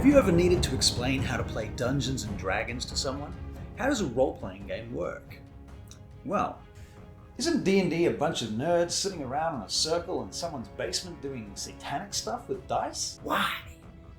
Have you ever needed to explain how to play Dungeons and Dragons to someone? How does a role-playing game work? Well, isn't D&D a bunch of nerds sitting around in a circle in someone's basement doing satanic stuff with dice? Why,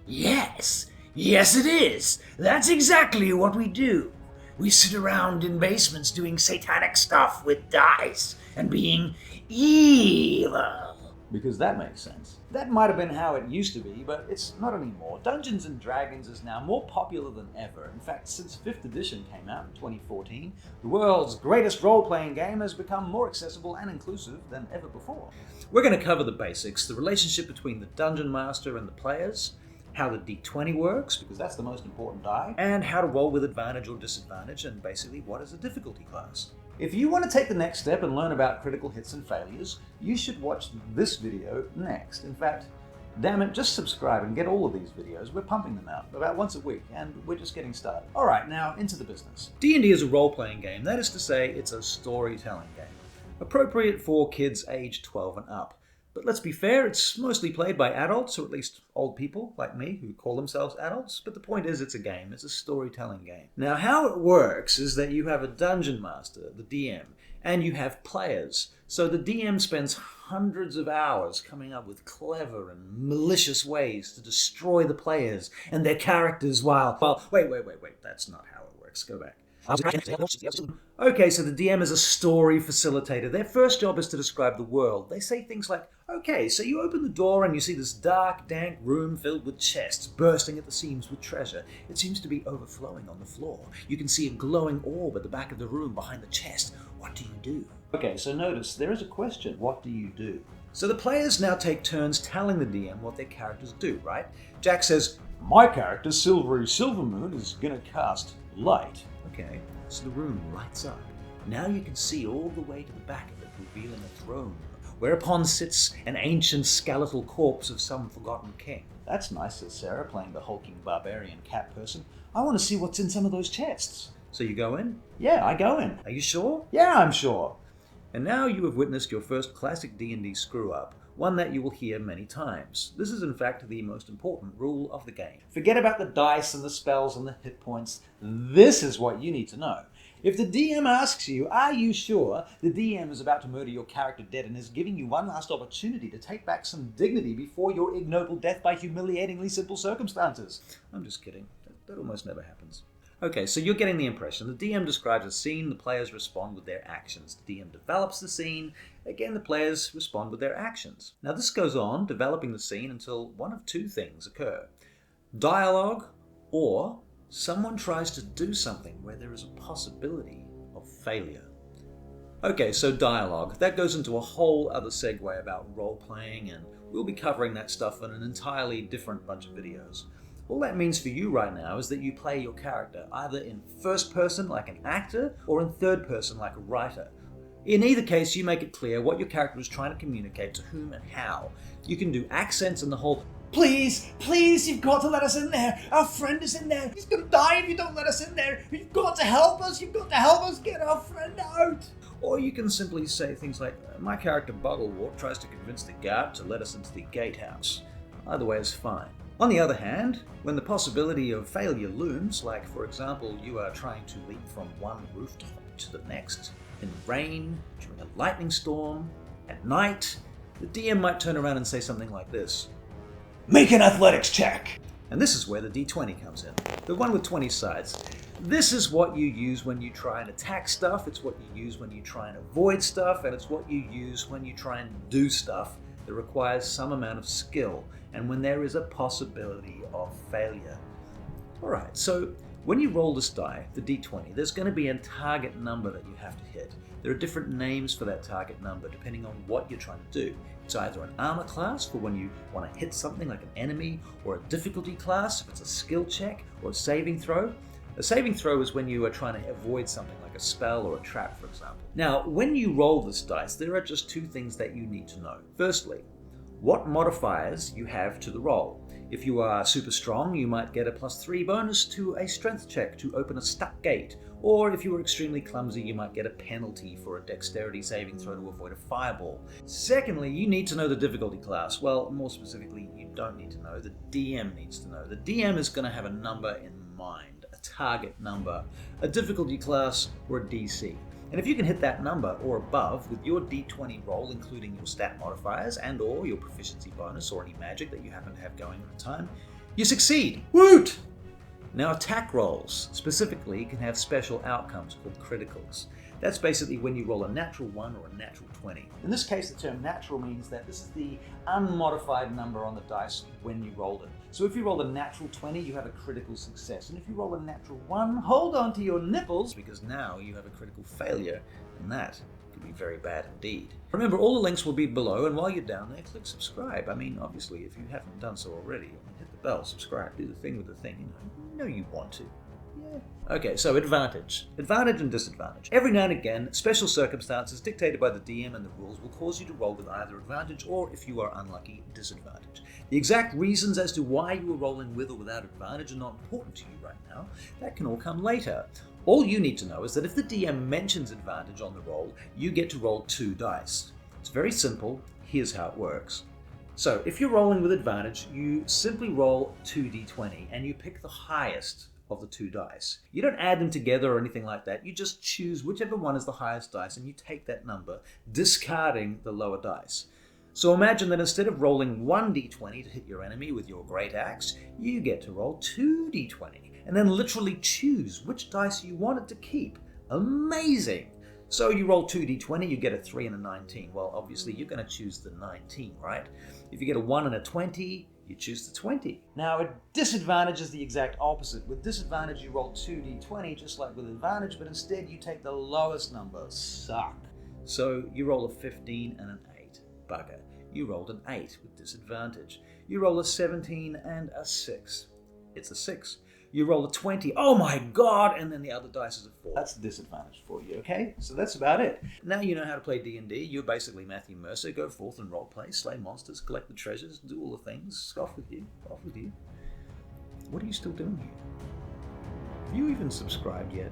yes. Yes it is. That's exactly what we do. We sit around in basements doing satanic stuff with dice and being evil. Because that makes sense. That might have been how it used to be, but it's not anymore. Dungeons and Dragons is now more popular than ever. In fact, since 5th edition came out in 2014, the world's greatest role-playing game has become more accessible and inclusive than ever before. We're going to cover the basics, the relationship between the Dungeon Master and the players, how the D20 works, because that's the most important die, and how to roll with advantage or disadvantage, and basically what is a difficulty class. If you want to take the next step and learn about critical hits and failures, you should watch this video next. In fact, damn it, just subscribe and get all of these videos. We're pumping them out about once a week, and we're just getting started. Alright, now into the business. D&D is a role-playing game, that is to say, it's a storytelling game. Appropriate for kids aged 12 and up. But let's be fair, it's mostly played by adults, or at least old people like me who call themselves adults. But the point is, it's a game. It's a storytelling game. Now, how it works is that you have a dungeon master, the DM, and you have players. So the DM spends hundreds of hours coming up with clever and malicious ways to destroy the players and their characters while... Wait, that's not how it works. Go back. Okay, so the DM is a story facilitator. Their first job is to describe the world. They say things like, okay, so you open the door and you see this dark, dank room filled with chests, bursting at the seams with treasure. It seems to be overflowing on the floor. You can see a glowing orb at the back of the room behind the chest. What do you do? Okay, so notice, there is a question. What do you do? So the players now take turns telling the DM what their characters do, right? Jack says, my character, Silvery Silvermoon, is gonna cast light. Okay, so the room lights up. Now you can see all the way to the back of it, revealing a throne, whereupon sits an ancient skeletal corpse of some forgotten king. That's nice, says Sarah, playing the hulking barbarian cat person. I want to see what's in some of those chests. So you go in? Yeah, I go in. Are you sure? Yeah, I'm sure. And now you have witnessed your first classic D&D screw-up, one that you will hear many times. This is in fact the most important rule of the game. Forget about the dice and the spells and the hit points. This is what you need to know. If the DM asks you, are you sure, the DM is about to murder your character dead and is giving you one last opportunity to take back some dignity before your ignoble death by humiliatingly simple circumstances. I'm just kidding. That almost never happens. Okay, so you're getting the impression. The DM describes a scene, the players respond with their actions. The DM develops the scene, again the players respond with their actions. Now this goes on, developing the scene until one of two things occur. Dialogue, or someone tries to do something where there is a possibility of failure. Okay, so dialogue. That goes into a whole other segue about role-playing, and we'll be covering that stuff in an entirely different bunch of videos. All that means for you right now is that you play your character either in first person like an actor or in third person like a writer. In either case, you make it clear what your character is trying to communicate to whom and how. You can do accents and the whole, please, you've got to let us in there. Our friend is in there. He's going to die if you don't let us in there. You've got to help us. You've got to help us get our friend out. Or you can simply say things like, my character Bugglewort tries to convince the guard to let us into the gatehouse. Either way is fine. On the other hand, when the possibility of failure looms, like for example you are trying to leap from one rooftop to the next, in the rain, during a lightning storm, at night, the DM might turn around and say something like this. Make an athletics check! And this is where the D20 comes in, the one with 20 sides. This is what you use when you try and attack stuff, it's what you use when you try and avoid stuff, and it's what you use when you try and do stuff that requires some amount of skill, and when there is a possibility of failure. Alright, so when you roll this die, the D20, there's going to be a target number that you have to hit. There are different names for that target number depending on what you're trying to do. It's either an armor class for when you want to hit something like an enemy, or a difficulty class if it's a skill check, or a saving throw. A saving throw is when you are trying to avoid something like a spell or a trap, for example. Now, when you roll this dice, there are just two things that you need to know. Firstly, what modifiers you have to the roll. If you are super strong, you might get a +3 bonus to a strength check to open a stuck gate, Or if you were extremely clumsy, you might get a penalty for a dexterity saving throw to avoid a fireball. Secondly, you need to know the difficulty class. Well, more specifically, you don't need to know. The DM needs to know. The DM is going to have a number in mind, a target number, a difficulty class, or a DC. And if you can hit that number or above with your d20 roll, including your stat modifiers and or your proficiency bonus or any magic that you happen to have going at the time, you succeed. Woot! Now attack rolls, specifically, can have special outcomes called criticals. That's basically when you roll a natural 1 or a natural 20. In this case, the term natural means that this is the unmodified number on the dice when you rolled it. So if you roll a natural 20, you have a critical success. And if you roll a natural 1, hold on to your nipples, because now you have a critical failure, and that could be very bad indeed. Remember, all the links will be below, and while you're down there, click subscribe. I mean, obviously, if you haven't done so already, hit the bell, subscribe, do the thing with the thing, you know you want to. Yeah. Okay, so advantage. Advantage and disadvantage. Every now and again, special circumstances dictated by the DM and the rules will cause you to roll with either advantage or, if you are unlucky, disadvantage. The exact reasons as to why you are rolling with or without advantage are not important to you right now. That can all come later. All you need to know is that if the DM mentions advantage on the roll, you get to roll 2 dice. It's very simple. Here's how it works. So if you're rolling with advantage, you simply roll 2d20 and you pick the highest of the 2 dice. You don't add them together or anything like that. You just choose whichever one is the highest dice and you take that number, discarding the lower dice. So imagine that instead of rolling 1d20 to hit your enemy with your great axe, you get to roll 2d20 and then literally choose which dice you wanted to keep. Amazing! So you roll 2d20, you get a 3 and a 19. Well, obviously you're going to choose the 19, right? If you get a 1 and a 20, you choose the 20. Now, a disadvantage is the exact opposite. With disadvantage, you roll 2d20, just like with advantage, but instead you take the lowest number. Suck. So you roll a 15 and an 8. Bugger. You rolled an 8 with disadvantage. You roll a 17 and a 6. It's a 6. You roll a 20. Oh my god! And then the other dice is a 4. That's the disadvantage for you, okay? So that's about it. Now you know how to play D&D. You're basically Matthew Mercer. Go forth and roleplay, slay monsters, collect the treasures, do all the things. Scoff with you. Off with you. What are you still doing here? Have you even subscribed yet?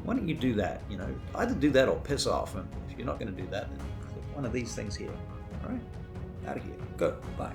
Why don't you do that? You know, either do that or piss off. And if you're not going to do that, then click one of these things here. All right? Out of here. Go. Bye.